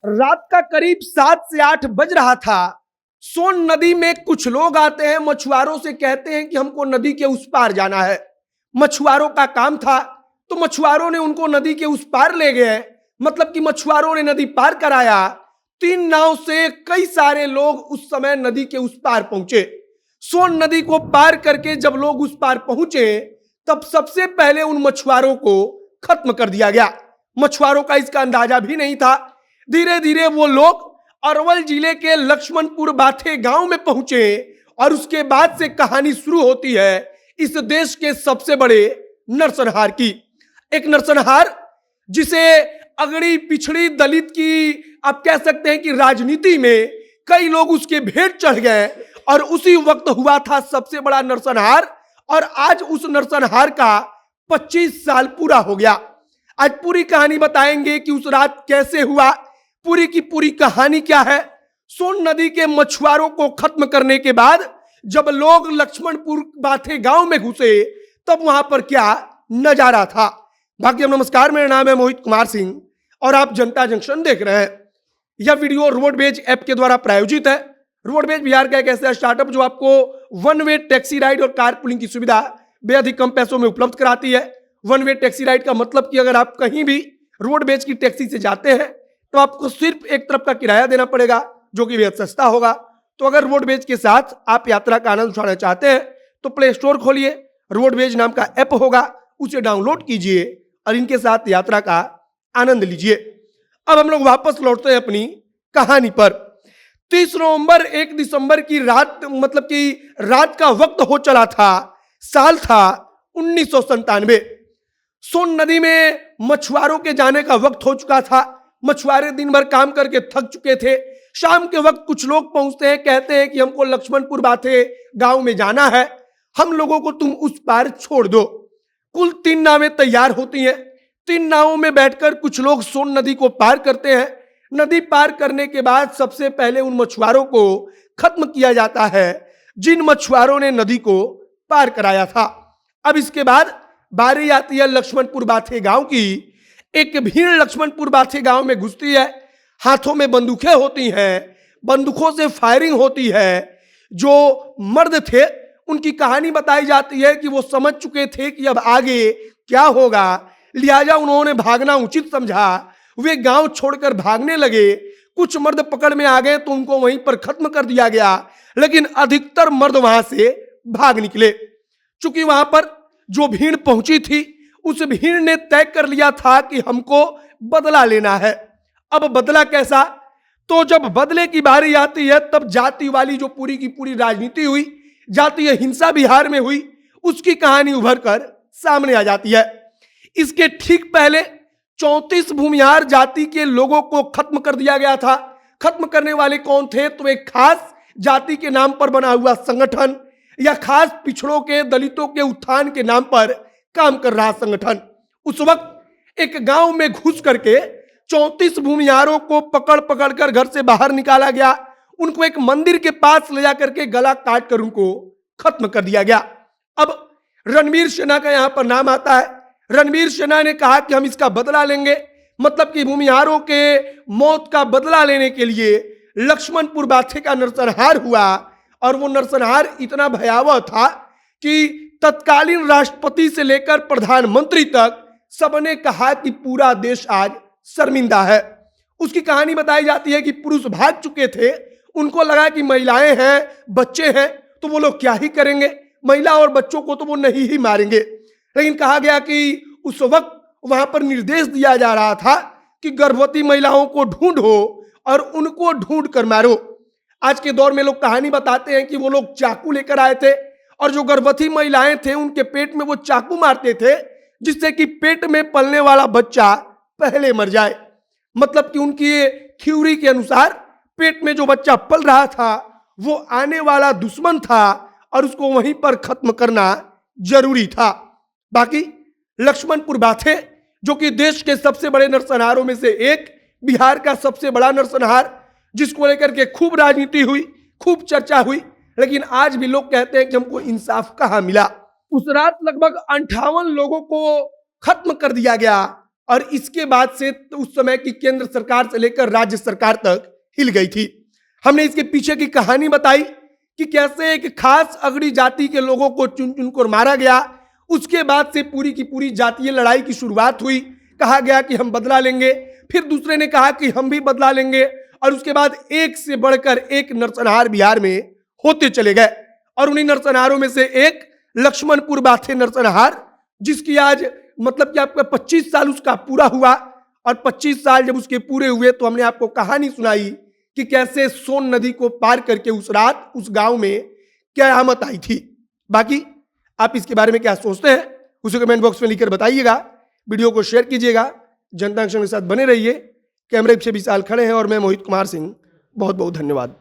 रात का करीब 7 से 8 बज रहा था। सोन नदी में कुछ लोग आते हैं, मछुआरों से कहते हैं कि हमको नदी के उस पार जाना है। मछुआरों का काम था, तो मछुआरों ने उनको नदी के उस पार ले गए। मतलब कि मछुआरों ने नदी पार कराया। 3 नाव से कई सारे लोग उस समय नदी के उस पार पहुंचे। सोन नदी को पार करके जब लोग उस पार पहुंचे, तब सबसे पहले उन मछुआरों को खत्म कर दिया गया। मछुआरों का इसका अंदाजा भी नहीं था। धीरे धीरे वो लोग अरवल जिले के लक्ष्मणपुर बाथे गांव में पहुंचे और उसके बाद से कहानी शुरू होती है इस देश के सबसे बड़े नरसंहार की। एक नरसंहार जिसे अगड़ी पिछड़ी दलित की आप कह सकते हैं कि राजनीति में कई लोग उसके भेंट चढ़ गए और उसी वक्त हुआ था सबसे बड़ा नरसंहार। और आज उस नरसंहार का 25 साल पूरा हो गया। आज पूरी कहानी बताएंगे कि उस रात कैसे हुआ, पूरी की पूरी कहानी क्या है। सोन नदी के मछुआरों को खत्म करने के बाद जब लोग लक्ष्मणपुर बाथे गांव में घुसे, तब वहां पर क्या नजारा था। बाकी नमस्कार, मेरा नाम है मोहित कुमार सिंह और आप जनता जंक्शन देख रहे हैं। यह वीडियो रोडवेज ऐप के द्वारा प्रायोजित है। रोडवेज बिहार का एक ऐसा स्टार्टअप जो आपको वन वे टैक्सी राइड और कार पुलिंग की सुविधा बेहद ही कम पैसों में उपलब्ध कराती है। वन वे टैक्सी राइड का मतलब कि अगर आप कहीं भी रोडवेज की टैक्सी से जाते हैं तो आपको सिर्फ एक तरफ का किराया देना पड़ेगा, जो कि बेहद सस्ता होगा। तो अगर रोडवेज के साथ आप यात्रा का आनंद उठाना चाहते हैं तो प्ले स्टोर खोलिए, रोडवेज नाम का ऐप होगा, उसे डाउनलोड कीजिए और इनके साथ यात्रा का आनंद लीजिए। अब हम लोग वापस लौटते हैं अपनी कहानी पर। 30 नवंबर 1 दिसंबर की रात, मतलब कि रात का वक्त हो चला था। साल था 1997। सोन नदी में मछुआरों के जाने का वक्त हो चुका था। मछुआरे दिन भर काम करके थक चुके थे। शाम के वक्त कुछ लोग पहुंचते हैं, कहते हैं कि हमको लक्ष्मणपुर बाथे गांव में जाना है, हम लोगों को तुम उस पार छोड़ दो। कुल 3 नावें तैयार होती हैं। 3 नावों में बैठकर कुछ लोग सोन नदी को पार करते हैं। नदी पार करने के बाद सबसे पहले उन मछुआरों को खत्म किया जाता है जिन मछुआरों ने नदी को पार कराया था। अब इसके बाद बारी आती है लक्ष्मणपुर बाथे गांव की। एक भीड़ लक्ष्मणपुर बाथे गांव में घुसती है। हाथों में बंदूकें होती हैं, बंदूकों से फायरिंग होती है। जो मर्द थे उनकी कहानी बताई जाती है कि वो समझ चुके थे कि अब आगे क्या होगा, लिहाजा उन्होंने भागना उचित समझा। वे गांव छोड़कर भागने लगे। कुछ मर्द पकड़ में आ गए तो उनको वहीं पर खत्म कर दिया गया, लेकिन अधिकतर मर्द वहां से भाग निकले। चूंकि वहां पर जो भीड़ पहुंची थी, उस भीड़ ने तय कर लिया था कि हमको बदला लेना है। अब बदला कैसा? तो जब बदले की बारी आती है तब जाति वाली जो पूरी की पूरी राजनीति हुई, जातीय हिंसा बिहार में हुई, उसकी कहानी उभर कर सामने आ जाती है। इसके ठीक पहले 34 भूमिहार जाति के लोगों को खत्म कर दिया गया था। खत्म करने वाले कौन थे? तो एक खास जाति के नाम पर बना हुआ संगठन या खास पिछड़ों के, दलितों के उत्थान के नाम पर काम कर रहा संगठन उस वक्त एक गांव में घुस करके 34 भूमिहारों को पकड़ पकड़ कर घर से बाहर निकाला गया। उनको एक मंदिर के पास ले जाकर के गला काट कर उनको खत्म कर दिया गया। अब रणवीर सेना का यहां पर नाम आता है। रणवीर सेना ने कहा कि हम इसका बदला लेंगे। मतलब कि भूमिहारों के मौत का बदला लेने के लिए लक्ष्मणपुर बाथे का नरसंहार हुआ। और वो नरसंहार इतना भयावह था कि तत्कालीन राष्ट्रपति से लेकर प्रधानमंत्री तक सबने कहा कि पूरा देश आज शर्मिंदा है। उसकी कहानी बताई जाती है कि पुरुष भाग चुके थे। उनको लगा कि महिलाएं हैं, बच्चे हैं, तो वो लोग क्या ही करेंगे, महिला और बच्चों को तो वो नहीं ही मारेंगे। लेकिन कहा गया कि उस वक्त वहां पर निर्देश दिया जा रहा था कि गर्भवती महिलाओं को ढूंढो और उनको ढूंढ कर मारो। आज के दौर में लोग कहानी बताते हैं कि वो लोग चाकू लेकर आए थे और जो गर्भवती महिलाएं थे उनके पेट में वो चाकू मारते थे, जिससे कि पेट में पलने वाला बच्चा पहले मर जाए। मतलब कि उनकी थ्योरी के अनुसार पेट में जो बच्चा पल रहा था वो आने वाला दुश्मन था और उसको वहीं पर खत्म करना जरूरी था। बाकी लक्ष्मणपुर बाथे, जो कि देश के सबसे बड़े नरसंहारों में से एक, बिहार का सबसे बड़ा नरसंहार, जिसको लेकर के खूब राजनीति हुई, खूब चर्चा हुई, लेकिन आज भी लोग कहते हैं कि हमको इंसाफ कहां मिला। उस रात लगभग 58 लोगों को खत्म कर दिया गया और इसके बाद से तो उस समय की केंद्र सरकार से लेकर राज्य सरकार तक हिल गई थी। हमने इसके पीछे की कहानी बताई कि कैसे एक खास अगड़ी जाति के लोगों को चुन चुन कर मारा गया। उसके बाद से पूरी की पूरी जातीय लड़ाई की शुरुआत हुई। कहा गया कि हम बदला लेंगे, फिर दूसरे ने कहा कि हम भी बदला लेंगे, और उसके बाद एक से बढ़कर एक नरसंहार बिहार में होते चले गए। और उन्हीं नरसंहारों में से एक लक्ष्मणपुर बाथे नरसंहार, जिसकी आज मतलब कि आपका 25 साल उसका पूरा हुआ। और 25 साल जब उसके पूरे हुए तो हमने आपको कहानी सुनाई कि कैसे सोन नदी को पार करके उस रात उस गांव में क़यामत आई थी। बाकी आप इसके बारे में क्या सोचते हैं उसे कमेंट बॉक्स में लिखकर बताइएगा। वीडियो को शेयर कीजिएगा। जनता एक्शन के साथ बने रहिए। कैमरे पीछे विशाल खड़े हैं और मैं मोहित कुमार सिंह। बहुत बहुत धन्यवाद।